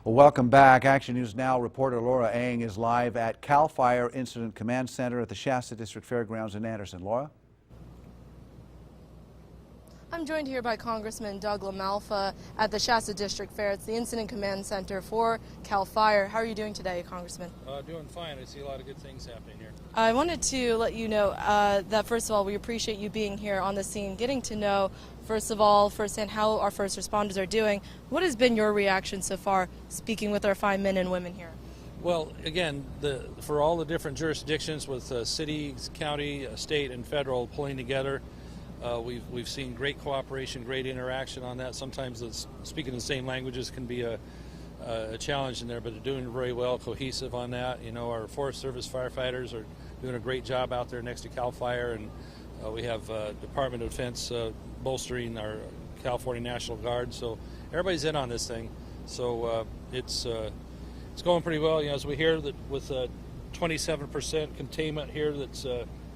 Well, welcome back. Action News Now reporter Laura Ang is live at CAL FIRE Incident Command Center at the Shasta District Fairgrounds in Anderson. Laura? I'm joined here by Congressman Doug LaMalfa at the Shasta District Fair. It's the Incident Command Center for CAL FIRE. How are you doing today, Congressman? Doing fine. I see a lot of good things happening here. I wanted to let you know that, first of all, we appreciate you being here on the scene, getting to know, first of all, firsthand how our first responders are doing. What has been your reaction so far, speaking with our fine men and women here? Well, again, for all the different jurisdictions with cities, county, state, and federal pulling together, we've seen great cooperation, great interaction on that. Sometimes speaking the same languages can be a challenge in there, but they're doing very well, cohesive on that. You know, our Forest Service firefighters are doing a great job out there next to CAL FIRE, and we have Department of Defense bolstering our California National Guard. So everybody's in on this thing. So it's going pretty well. You know, as we hear that with 27% containment here, that's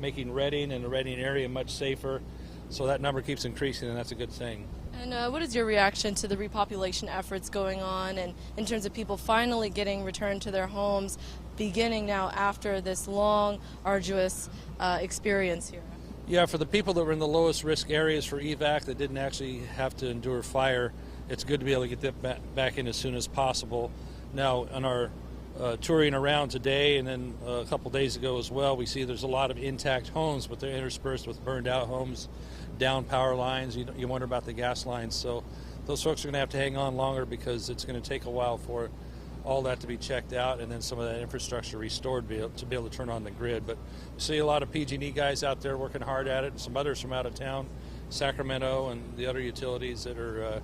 making Redding and the Redding area much safer. So that number keeps increasing, and that's a good thing. And what is your reaction to the repopulation efforts going on, and in terms of people finally getting returned to their homes, beginning now after this long, arduous experience here? Yeah, for the people that were in the lowest risk areas for evac that didn't actually have to endure fire, it's good to be able to get them back in as soon as possible. Now, on our touring around today and then a couple days ago as well, we see there's a lot of intact homes, but they're interspersed with burned out homes, down power lines. You wonder about the gas lines. So those folks are going to have to hang on longer because it's going to take a while for all that to be checked out and then some of that infrastructure restored to be able to turn on the grid. But we see a lot of PG&E guys out there working hard at it, and some others from out of town, Sacramento and the other utilities that are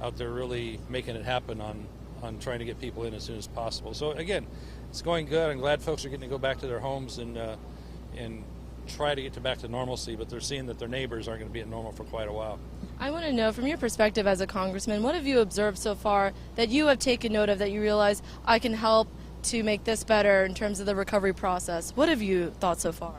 out there really making it happen on trying to get people in as soon as possible. So again, it's going good. I'm glad folks are getting to go back to their homes and try to get back to normalcy, but they're seeing that their neighbors aren't going to be at normal for quite a while. I want to know, from your perspective as a congressman, what have you observed so far that you have taken note of, that you realize I can help to make this better in terms of the recovery process? What have you thought so far?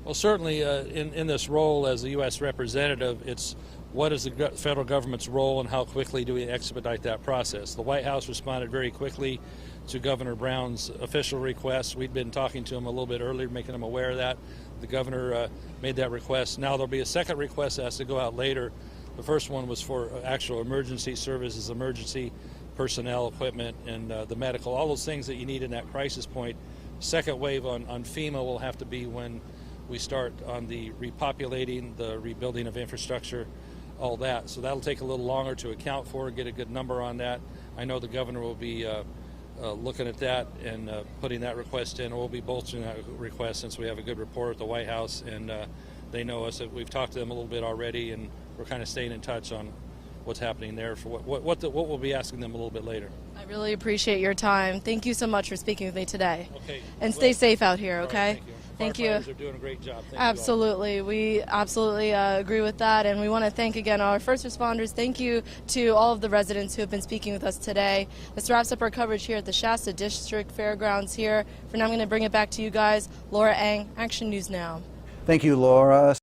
Well, certainly in this role as a U.S. representative, it's what is the federal government's role and how quickly do we expedite that process? The White House responded very quickly to Governor Brown's official request. We'd been talking to him a little bit earlier, making him aware of that. The governor made that request. Now there'll be a second request that has to go out later. The first one was for actual emergency services, emergency personnel, equipment, and the medical, all those things that you need in that crisis point. Second wave on FEMA will have to be when we start on the repopulating, the rebuilding of infrastructure, all that. So that'll take a little longer to account for, get a good number on that. I know the governor will be looking at that and putting that request in. We'll be bolstering that request since we have a good rapport at the White House, and they know us. We've talked to them a little bit already, and we're kind of staying in touch on what's happening there for what we'll be asking them a little bit later. I really appreciate your time. Thank you so much for speaking with me today. Okay. And stay safe out here, okay? Right, thank you. Firefighters are doing a great job. Thank absolutely. you all. We absolutely agree with that, and we want to thank again our first responders. Thank you to all of the residents who have been speaking with us today. This wraps up our coverage here at the Shasta District Fairgrounds here. For now, I'm going to bring it back to you guys. Laura Ang, Action News Now. Thank you, Laura.